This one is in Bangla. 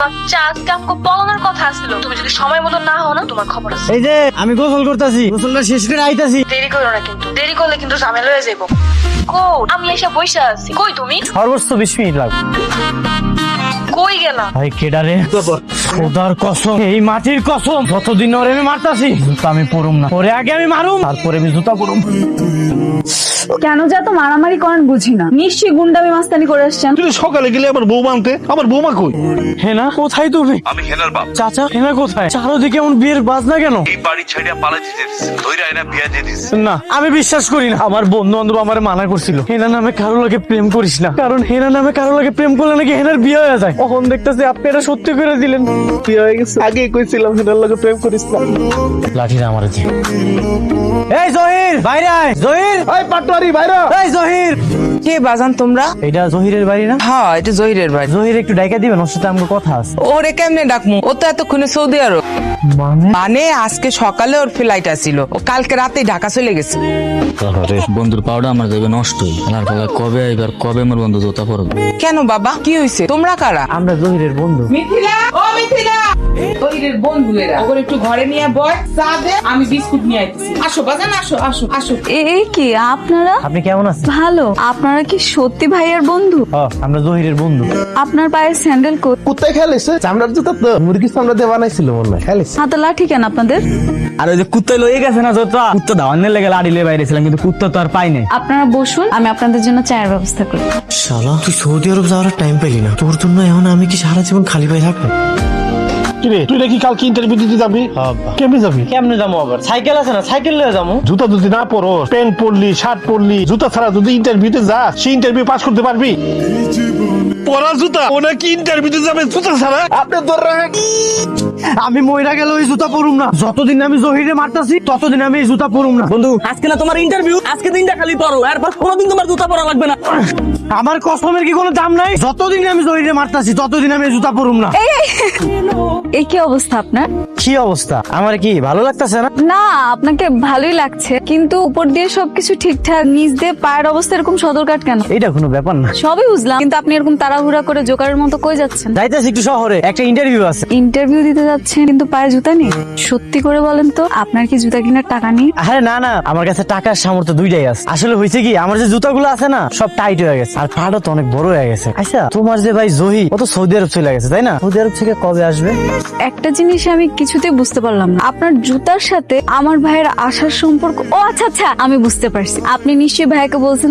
বাচ্চা আজকে আমাকে পলানোর কথা ছিল, তুমি যদি সময় মতো না হও না তোমার খবর আছে। এই যে আমি গোসল করতেছি, গোসলটা শেষ করে আইতাছি। দেরি করো না কিন্তু, দেরি করলে কিন্তু ঝামেলা হয়ে যাবো। আমি এসে বসে আছি, কই তুমি? সর্বোচ্চ 20 মিনিট লাগবে। কই গেলা? ভাই কেডারে খোদার কসম, এই মাটির কসম, যতদিন ওরে আমি মারতাছি জুতা আমি পরুম না, ওরে আগে আমি মারুম তারপরে আমি জুতা পরুম। কেন যে এত মারামারি করেন বুঝি না, নিশ্চয়ই গুন্ডামি মাস্তানি করে আসছেন। তুই সকালে গেলে আমার বৌমা আনতে, আমার বৌমা কই? হেনা কোথায় তুমি? আমি হেনার বাপ। চাচা হেনা কোথায়? চারদিকে এমন বিয়ের বাজনা কেন? এই বাড়ি ছাড়িয়া পালাই দিতে ধইরা এনা বিয়া দিয়ে দিস। না আমি বিশ্বাস করি না। আমার বন্ধু বান্ধব আমার মানা করছিল হেনা নামে কারো লাগে প্রেম করিস না, কারণ হেনা নামে কারো লাগে প্রেম করলে নাকি হেনার বিয়ে হয়ে যায়। এখন দেখতেছি আপনি এটা সত্যি করে দিলেন। বিয়ে হয়ে গেছে, আগে কইছিলাম হেনার লগে প্রেম করিস না। লাঠিটা আমার দি। এই জহির বাইরে আয়। জহির, এই পাটোয়ারি বাইরে। এই জহির। কে বাজান তোমরা? এটা জহিরের বাড়ি না? হ্যাঁ এটা জহিরের বাড়ি। জহির একটু ডাইকা দিবেন, ওর সাথে আমার কথা আছে। ওরে কেমনে ডাকমু? ও তো এতক্ষণে সৌদি আরব। মানে মানে আজকে সকালে ওর ফ্লাইট আসিল, ও কালকে রাতে ঢাকা চলে গেছে। বন্ধুর পাউডার আমার যাবে নষ্ট হই আর কবে আইবার, কবে আমার বন্ধু জুতা পরবে? কেন বাবা কি হয়েছে? তোমরা কারা? আমরা জহিরের বন্ধু। মিথিলা, ও মিথিলা, জহিরের বন্ধু এরা। ওর একটু ঘরে নিয়ে বয়, চা দে, আমি বিস্কুট নিয়ে আইতেছি। আসো বাজান, আসো আসো আসো। এই কি আপনারা? আপনি কেমন আছেন? ভালো। আপনারা কি সত্যি ভাইয়ের বন্ধু? আমরা জহিরের বন্ধু। আপনার পায়ের স্যান্ডেল কোট, কুত্তায় খেলেছে, চামড়ার জুতা তো মুরগি চামড়া দিয়ে বানাইছিল মনে হয়, খেলেছে। হাতে লাঠি কেন আপনাদের? আর ওই যে কুত্তা লয়ে গেছে না জোতা, কুত্তা দাওয়ানের লেগে লাড়িলে বাইরেছিলাম, কিন্তু কুত্তা তো আর পাই নাই। আপনারা বসুন, আমি আপনাদের জন্য চায়ের ব্যবস্থা করি। শালা তুই সৌদি আরব যাওয়ার টাইম পেলি না, তোর জন্য এখন আমি কি সারা জীবন খালি পায়ে থাকবো? কিরে তুই নাকি কালকে ইন্টারভিউ দিতে যাবি? কেমনে যাবি? কেমনে যাবো আবার? সাইকেল আছে না, সাইকেল লয়ে যাবো। জুতা যদি না পরো, প্যান্ট পরলি, শার্ট পরলি, জুতা ছাড়া যদি ইন্টারভিউতে যাস, সেই ইন্টারভিউ পাস করতে পারবি? পরা জুতা, ও নাকি ইন্টারভিউতে যাবে জুতা ছাড়া? আপনি ধরে রাখেন। আমি মইরা গেল ওই জুতা পরুম না। যতদিন আমি জহিরে মারতাছি ততদিন আমি এই জুতা পরুম না। বন্ধু আজকে না তোমার ইন্টারভিউ, আজকে দিনটা খালি পরো, এরপর কোনোদিন তোমার জুতা পরা লাগবে না। আমার কসমের কি কোনো দাম নাই? যতদিন আমি জহিরে মারতাছি ততদিন আমি এই জুতা পরুম না। এই কি অবস্থা আপনার? কি অবস্থা? আমার কি ভালো লাগতেছে না? না আপনাকে ভালোই লাগছে, কিন্তু উপর দিয়ে সবকিছু ঠিকঠাক, নিচ দিয়ে পায়ের অবস্থা এরকম সদরকাট কেন? এটা কোনো ব্যাপার না। সবই বুঝলাম, কিন্তু আপনি এরকম তাড়াহুড়া করে জোকারের মতো কই যাচ্ছেন? যাইতেছি একটু শহরে, একটা ইন্টারভিউ আছে। ইন্টারভিউ দিতে যাচ্ছেন কিন্তু পায়ে জুতা নেই? সত্যি করে বলেন তো, আপনার কি জুতা কেনার টাকা নেই? আরে না না, আমার কাছে টাকার সামর্থ্য দুইটাই আছে। আসলে হয়েছে কি, আমার যে জুতাগুলো আছে না সব টাইট হয়ে গেছে, আর পাটা তো অনেক বড় হয়ে গেছে। আচ্ছা তোমার যে ভাই জহি, ও তো সৌদি আরব চলে গেছে তাই না? সৌদি আরব থেকে কবে আসবে? একটা জিনিস আমি কিছুতেই বুঝতে পারলাম না, আপনার জুতার সাথে আমার ভাইয়ের আসার সম্পর্ক। ও আচ্ছা আচ্ছা, আমি বুঝতে পারছি। আপনি নিশ্চয়ই ভাইকে বলছেন